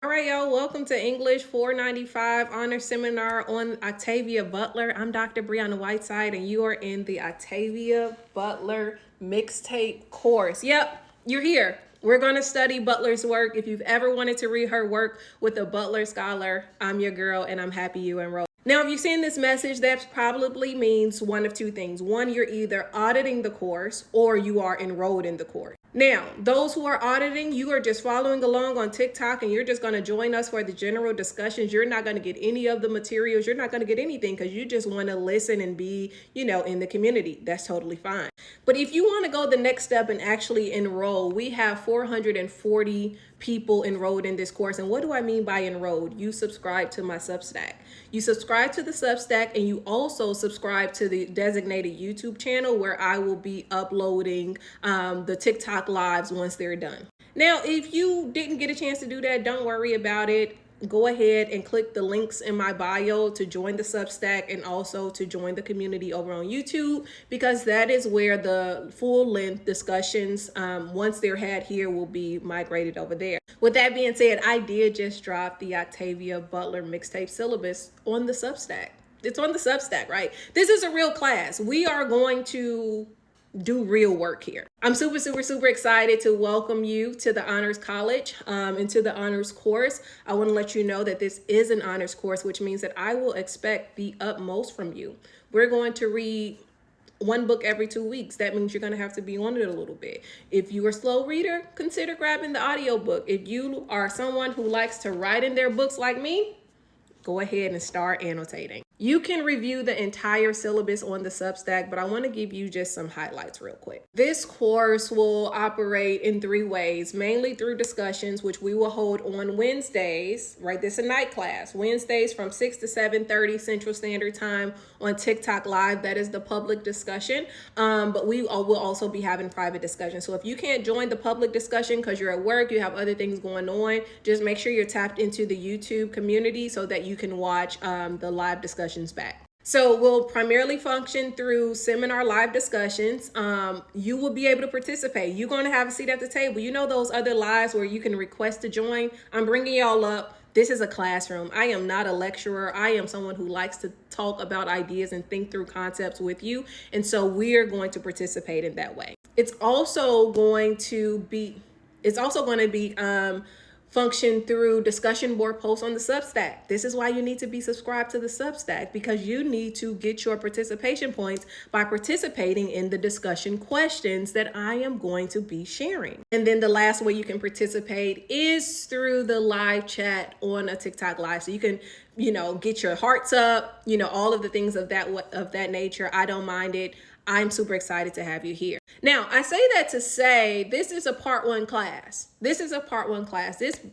All right, y'all, welcome to English 495 Honor Seminar on Octavia Butler. I'm Dr. Brianna Whiteside, and you are in the Octavia Butler Mixtape course. Yep, you're here. We're going to study Butler's work. If you've ever wanted to read her work with a Butler scholar, I'm your girl, and I'm happy you enrolled. Now, if you're seeing this message, that probably means one of two things. One, you're either auditing the course or you are enrolled in the course. Now, those who are auditing, you are just following along on TikTok and you're just going to join us for the general discussions. You're not going to get any of the materials. You're not going to get anything because you just want to listen and be, in the community. That's totally fine. But if you want to go the next step and actually enroll, we have 440 people enrolled in this course. And what do I mean by enrolled? You subscribe to my Substack. You subscribe to the Substack and you also subscribe to the designated YouTube channel where I will be uploading the TikTok lives once they're done. Now, if you didn't get a chance to do that, don't worry about it. Go ahead and click the links in my bio to join the Substack and also to join the community over on YouTube, because that is where the full length discussions, once they're had here, will be migrated over there. With that being said, I did just drop the Octavia Butler Mixtape syllabus on the Substack. It's on the Substack, right? This is a real class. We are going to do real work here. I'm super excited to welcome you to the Honors College and to the Honors course. I want to let you know that this is an Honors course, which means that I will expect the utmost from you. We're going to read one book every 2 weeks. That means you're going to have to be on it a little bit. If you're a slow reader, consider grabbing the audiobook. If you are someone who likes to write in their books like me, go ahead and start annotating. You can review the entire syllabus on the Substack, but I want to give you just some highlights real quick. This course will operate in 3 ways, mainly through discussions, which we will hold on Wednesdays, right? This is a night class, Wednesdays from 6 to 7:30 Central Standard Time on TikTok Live. That is the public discussion, but we will also be having private discussion. So if you can't join the public discussion because you're at work, you have other things going on, just make sure you're tapped into the YouTube community so that you can watch the live discussions back. So we'll primarily function through seminar live discussions. You will be able to participate. You're going to have a seat at the table. You know those other lives where you can request to join? I'm bringing y'all up. This is a classroom. I am not a lecturer. I am someone who likes to talk about ideas and think through concepts with you. And so we're going to participate in that way. It's also going to be function through discussion board posts on the Substack. This is why you need to be subscribed to the Substack, because you need to get your participation points by participating in the discussion questions that I am going to be sharing. And then the last way you can participate is through the live chat on a TikTok live. So you can, get your hearts up, all of the things of that nature. I don't mind it. I'm super excited to have you here. Now, I say that to say this is a part 1 class. This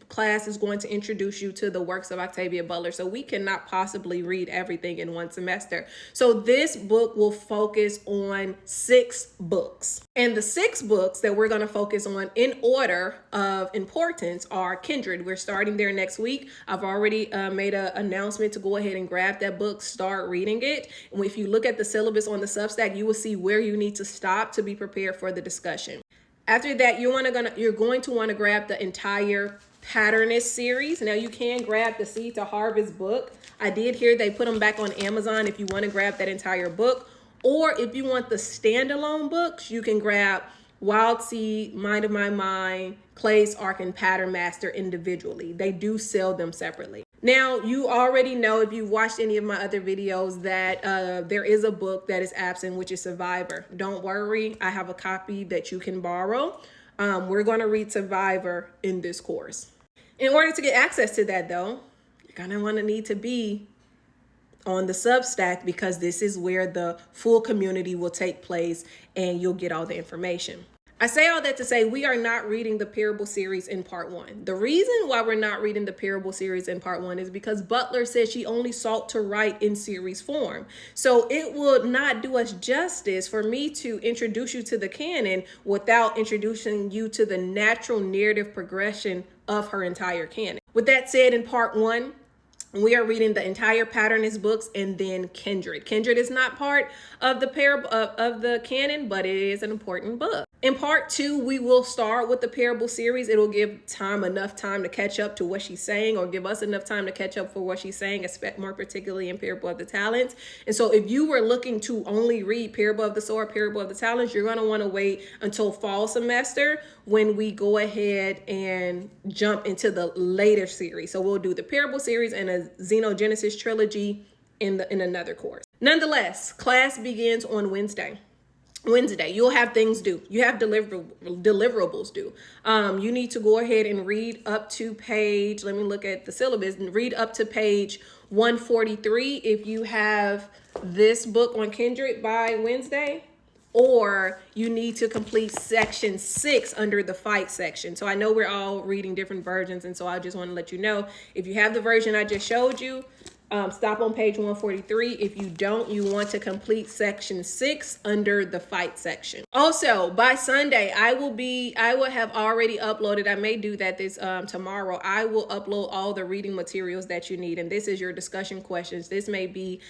class is going to introduce you to the works of Octavia Butler. So we cannot possibly read everything in one semester. So this book will focus on 6 books. And the 6 books that we're going to focus on in order of importance are Kindred. We're starting there next week. I've already made an announcement to go ahead and grab that book, start reading it. And if you look at the syllabus on the Substack, you will see where you need to stop to be prepared for the discussion. After that, you're going to want to grab the entire Patternist series. Now, you can grab the Seed to Harvest book. I did hear they put them back on Amazon if you want to grab that entire book. Or if you want the standalone books, you can grab Wild Seed, Mind of My Mind, Clay's Arc, and Pattern Master individually. They do sell them separately. Now, you already know, if you've watched any of my other videos, that there is a book that is absent, which is Survivor. Don't worry, I have a copy that you can borrow. We're going to read Survivor in this course. In order to get access to that, though, you're going to need to be on the Substack, because this is where the full community will take place and you'll get all the information. I say all that to say we are not reading the Parable series in part 1. The reason why we're not reading the Parable series in part 1 is because Butler said she only sought to write in series form. So it would not do us justice for me to introduce you to the canon without introducing you to the natural narrative progression of her entire canon. With that said, in part 1, we are reading the entire Patternist books and then Kindred. Kindred is not part of the canon, but it is an important book. In part 2, we will start with the parable series. It'll give enough time to catch up to what she's saying, or give us enough time to catch up for what she's saying, more particularly in Parable of the Talents. And so if you were looking to only read Parable of the Sword, Parable of the Talents, you're going to want to wait until fall semester when we go ahead and jump into the later series. So we'll do the Parable series and a Xenogenesis trilogy in another course. Nonetheless, class begins on Wednesday. You'll have things due. You have deliverables due. You need to go ahead and read up to page, let me look at the syllabus, and read up to page 143 if you have this book on Kindred by Wednesday, or you need to complete section 6 under the fight section. So I know we're all reading different versions, and so I just want to let you know, if you have the version I just showed you, stop on page 143. If you don't, you want to complete section 6 under the fight section. Also, by Sunday, I will have already uploaded. I may do that this tomorrow. I will upload all the reading materials that you need, and this is your discussion questions. This may be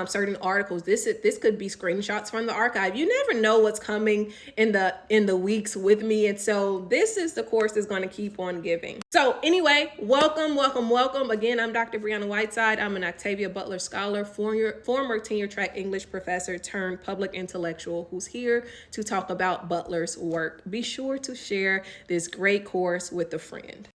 certain articles. This could be screenshots from the archive. You never know what's coming in the weeks with me, and so this is the course that's going to keep on giving. So anyway, welcome. Again, I'm Dr. Brianna Whiteside. I'm an Octavia Butler scholar, former tenure track English professor turned public intellectual who's here to talk about Butler's work. Be sure to share this great course with a friend.